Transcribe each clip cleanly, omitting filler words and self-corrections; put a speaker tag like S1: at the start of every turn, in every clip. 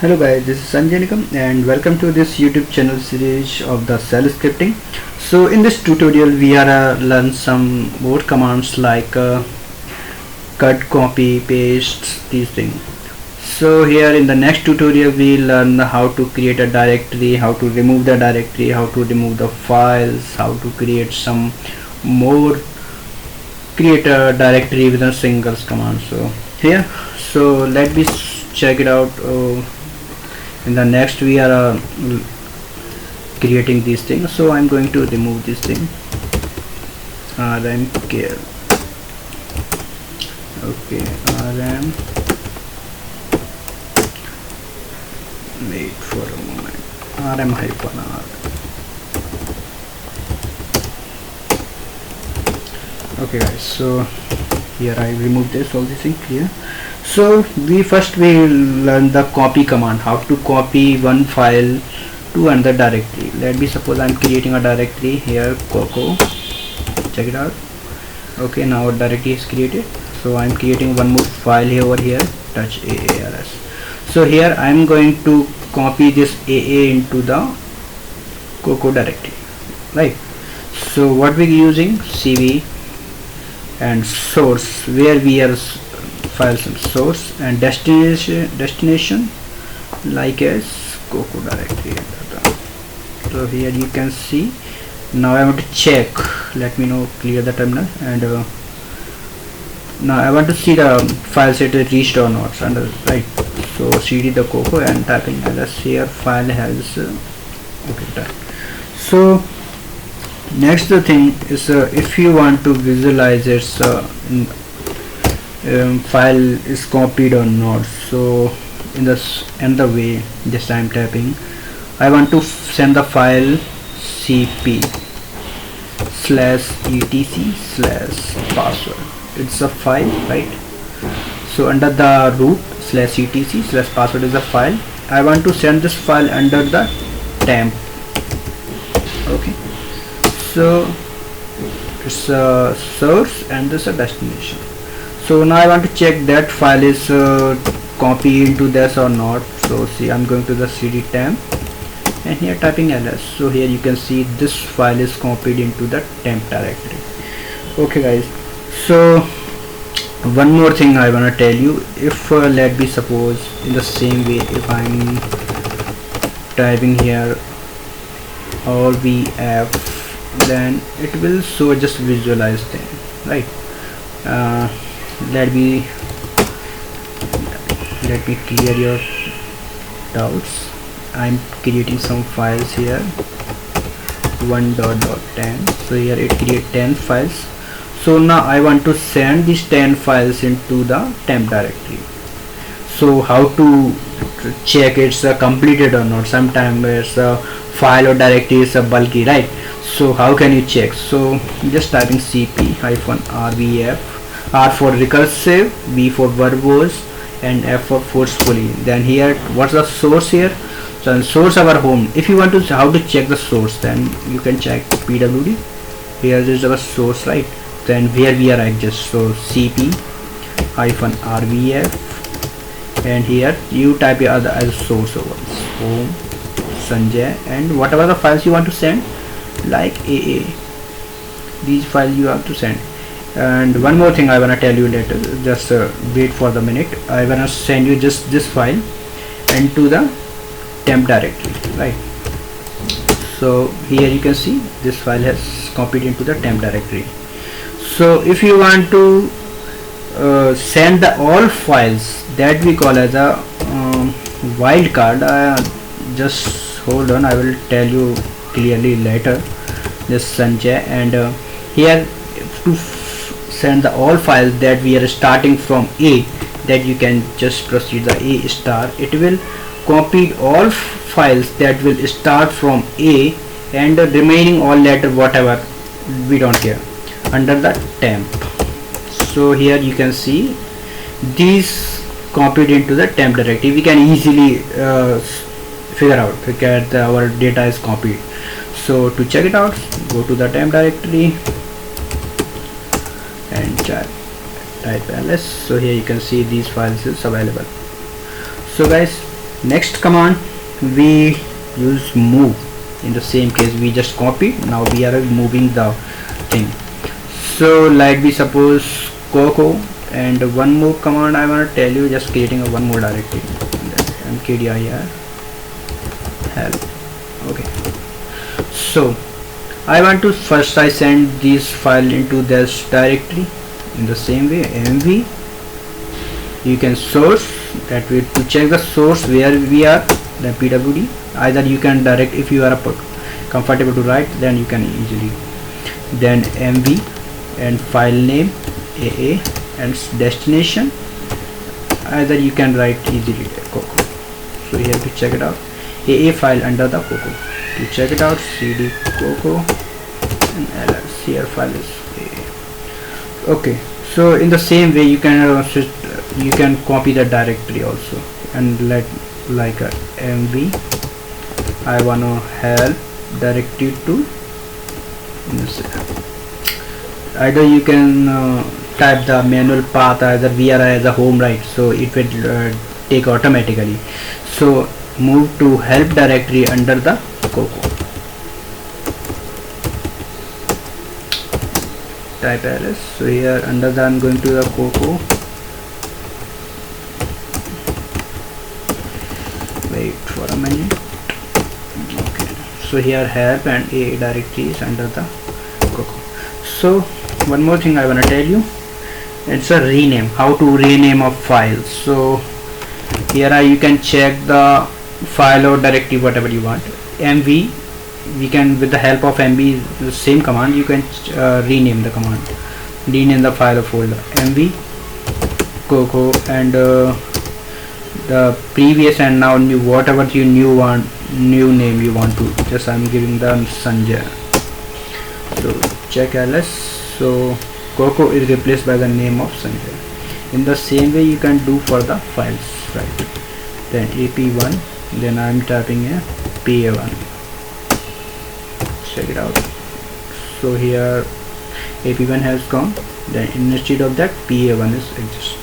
S1: Hello guys, this is Sanjay Nikam and welcome to this YouTube channel series of the shell scripting. So in this tutorial we are learn some more commands like cut, copy, paste, these things. So here in the next tutorial we learn how to create a directory, how to remove the directory, how to remove the files, how to create some more, create a directory with a single command. So let me check it out. In the next we are creating these things, so I'm going to remove this thing, rm care. Okay, rm, wait for a moment, rm hyphen r. Okay guys, so here I remove this, all this thing clear. So we will learn the copy command, how to copy one file to another directory. Let me suppose I'm creating a directory here, Coco. Check it out. Okay, now a directory is created. So I'm creating one more file here over here, touch AARS. So here I'm going to copy this AA into the Coco directory, right? So what we're using, CV and source, where we are files and source, and destination like as Coco directory. So here you can see. Now I want to check, let me know, clear the terminal, and now I want to see the file set reached or not, and right, so cd the Coco and typing ls. Here file has okay done. So next the thing is, if you want to visualize its file is copied or not, so in this another way, just I'm typing, I want to send the file cp /etc/ password. It's a file, right? So under the root /etc/ password is a file. I want to send this file under the temp. Okay, so it's a source and this a destination. So now I want to check that file is copied into this or not. So see, I'm going to the cd temp and here typing ls. So here you can see this file is copied into the temp directory. Okay guys, so one more thing I want to tell you. If let me suppose in the same way, if I'm typing here or vf, then it will so just visualize them, right? Let me clear your doubts. I'm creating some files here, 1.10. so here it create 10 files. So now I want to send these 10 files into the temp directory. So how to check it's completed or not? Sometimes it's a file or directory is bulky, right? So how can you check? So just typing cp-rvf, R for recursive, V for verbose, and F for forcefully. Then here, what's the source here? So source our home. If you want to how to check the source, then you can check pwd. Here is our source, right? Then where we are adjust. So cp-rvf, and here you type your other as source over home, Sanjay, and whatever the files you want to send, like AA. These files you have to send. And one more thing I wanna tell you later, just wait for the minute. I wanna send you just this file into the temp directory, right? So here you can see this file has copied into the temp directory. So if you want to send the all files, that we call as a wildcard. Just hold on, I will tell you clearly later. This Sanjay, and here to send the all files that we are starting from A, that you can just proceed the A star. It will copy all files that will start from A and the remaining all letter whatever we don't care under the temp. So here you can see these copied into the temp directory. We can easily figure out because our data is copied. So to check it out, go to the temp directory and type ls. So here you can see these files is available. So guys, Next command we use move. In the same case we just copy, now we are moving the thing. So like we suppose Coco, and one more command I want to tell you, just creating a one more directory, mkdir help. Okay, so I want to first I send this file into this directory. In the same way mv, you can source, that way to check the source where we are, the pwd. Either you can direct, if you are comfortable to write, then you can easily, then mv and file name aa and destination, either you can write easily Coco. So here to check it out, aa file under the Coco. To check it out, cd Coco and ls, here file is aa. Okay, so in the same way you can copy the directory also, and let like a mv I wanna help directory to, either you can type the manual path, either we are as a home, right, so it will take automatically. So move to help directory under the Coco, type ls. So here under the, I'm going to the Coco, wait for a minute. Okay, so here help and a directory is under the Coco. So one more thing I want to tell you, it's a rename, how to rename a file. So here you can check the file or directory, whatever you want. mv, we can, with the help of mv, the same command, you can rename the command, rename the file or folder. mv Coco, and the previous and now new, whatever you new name you want to, just I'm giving the Sanjay. So check ls, so Coco is replaced by the name of Sanjay. In the same way you can do for the files, right? Then ap1, then I'm typing a pa1, check it out. So here ap1 has gone, then instead of that pa1 is exists.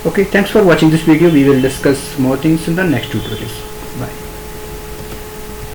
S1: Okay, thanks for watching this video. We will discuss more things in the next tutorials.